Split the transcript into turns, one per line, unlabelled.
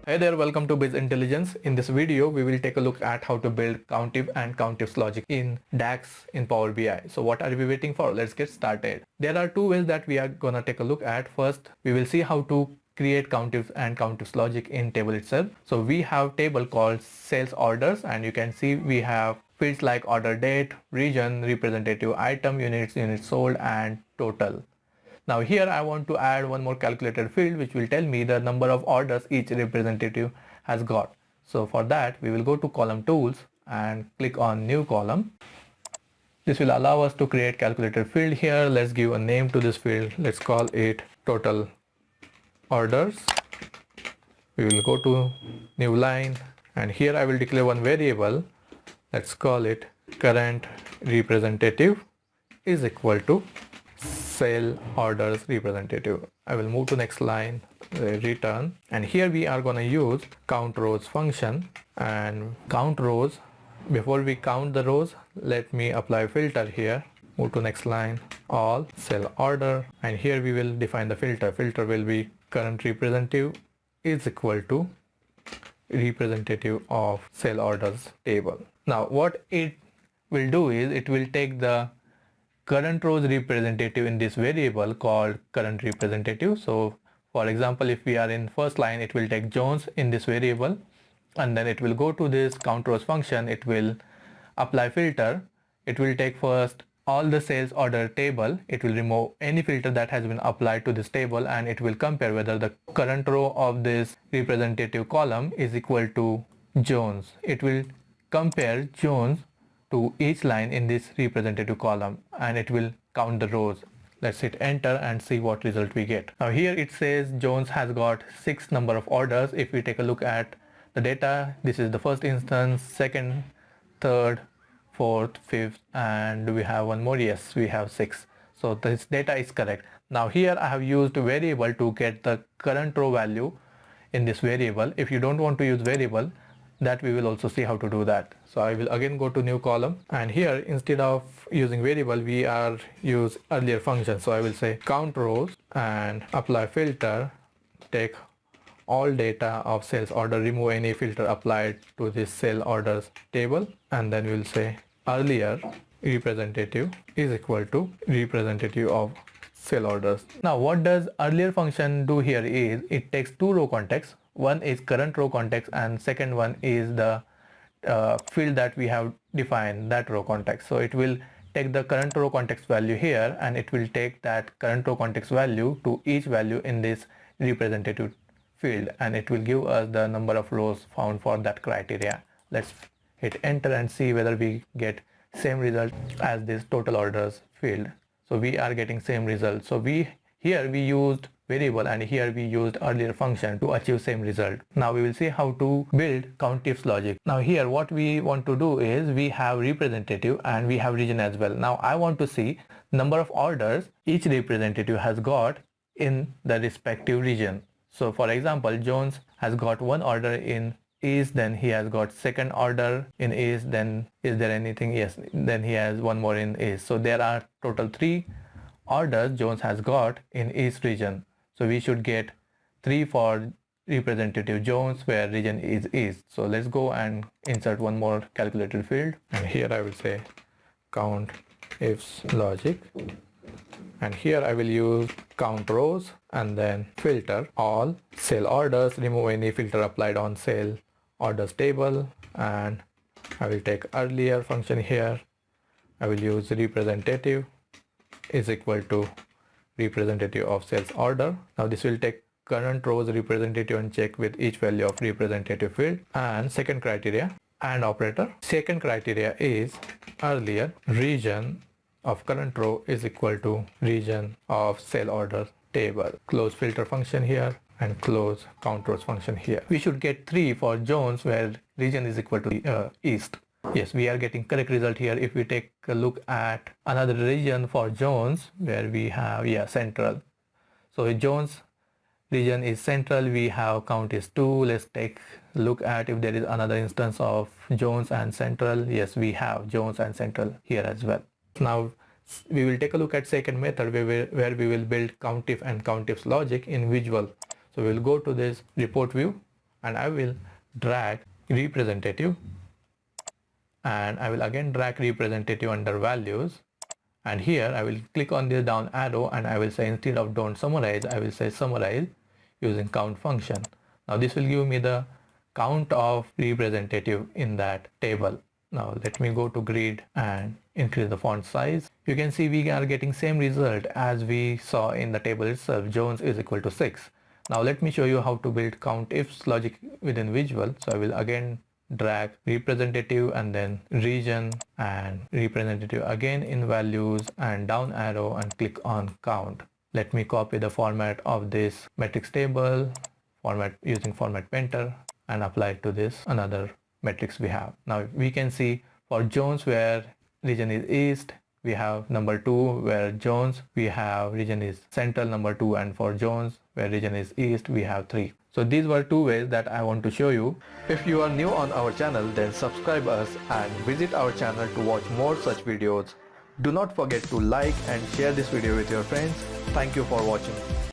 Hey there, welcome to Biz Intelligence. In this video, we will take a look at how to build countif and countifs logic in DAX in Power BI. So what are we waiting for? Let's get started. There are two ways that we are gonna take a look at. First, we will see how to create countifs and countifs logic in table itself. So we have table called sales orders, and you can see we have fields like order date, region, representative item, units sold, and total. Now here I want to add one more calculated field which will tell me the number of orders each representative has got. So for that we will go to column tools and click on new column. This will allow us to create calculated field here. Let's give a name to this field. Let's call it total orders. We will go to new line and here I will declare one variable. Let's call it current representative is equal to sale orders representative. I will move to next line, return, and here we are going to use count rows function and count rows. Before we count the rows, let me apply filter here. Move to next line, all sale order, and here we will define the filter. Filter will be current representative is equal to representative of sale orders table. Now what it will do is it will take the current rows representative in this variable called current representative. So for example, if we are in first line, it will take Jones in this variable, and then it will go to this count rows function. It will apply filter. It will take first all the sales order table. It will remove any filter that has been applied to this table, and it will compare whether the current row of this representative column is equal to Jones. It will compare Jones to each line in this representative column, and it will count the rows. Let's hit enter and see what result we get. Now here it says Jones has got 6 number of orders. If we take a look at the data, this is the first instance, second, third, fourth, fifth, and do we have one more? Yes, we have 6. So this data is correct. Now here I have used a variable to get the current row value in this variable. If you don't want to use variable, that we will also see how to do that. So I will again go to new column, and here instead of using variable we are use earlier function. So I will say count rows and apply filter, take all data of sales order, remove any filter applied to this sale orders table, and then we will say earlier representative is equal to representative of sale orders. Now what does earlier function do here is it takes two row contexts. One is current row context and second one is the field that we have defined, that row context. So it will take the current row context value here, and it will take that current row context value to each value in this representative field, and it will give us the number of rows found for that criteria. Let's hit enter and see whether we get same result as this total orders field. So we are getting same result. So here we used variable and here we used earlier function to achieve same result. Now we will see how to build countifs logic. Now here what we want to do is we have representative and we have region as well. Now I want to see number of orders each representative has got in the respective region. So for example, Jones has got one order in East, then he has got second order in East, then is there anything? Yes, then he has one more in East. So there are total 3 orders Jones has got in East region. So we should get 3 for representative Jones where region is East. So let's go and insert one more calculated field, and here I will say count ifs logic, and here I will use count rows and then filter all sale orders, remove any filter applied on sale orders table, and I will take earlier function here. I will use representative is equal to representative of sales order. Now this will take current rows representative and check with each value of representative field. And second criteria and operator. Second criteria is earlier region of current row is equal to region of sale order table. Close filter function here and close count rows function here. We should get 3 for Jones where region is equal to East. Yes, we are getting correct result here. If we take a look at another region for Jones where we have central. So Jones region is central, we have count is 2. Let's take a look at if there is another instance of Jones and central. Yes, we have Jones and central here as well. Now we will take a look at second method where we will build countif and countifs logic in visual. So we will go to this report view and I will drag representative, and I will again drag representative under values, and here I will click on the down arrow and I will say instead of don't summarize, I will say summarize using count function. Now this will give me the count of representative in that table. Now let me go to grid and increase the font size. You can see we are getting same result as we saw in the table itself. Jones is equal to 6. Now let me show you how to build COUNTIFs logic within Visual. So I will again drag representative and then region and representative again in values and down arrow and click on count. Let me copy the format of this matrix table, format using format painter, and apply it to this another matrix we have. Now we can see for Jones where region is east, we have number 2, where Jones we have region is central number 2, and for Jones where region is east we have 3. So these were 2 ways that I want to show you. If you are new on our channel, then subscribe us and visit our channel to watch more such videos. Do not forget to like and share this video with your friends. Thank you for watching.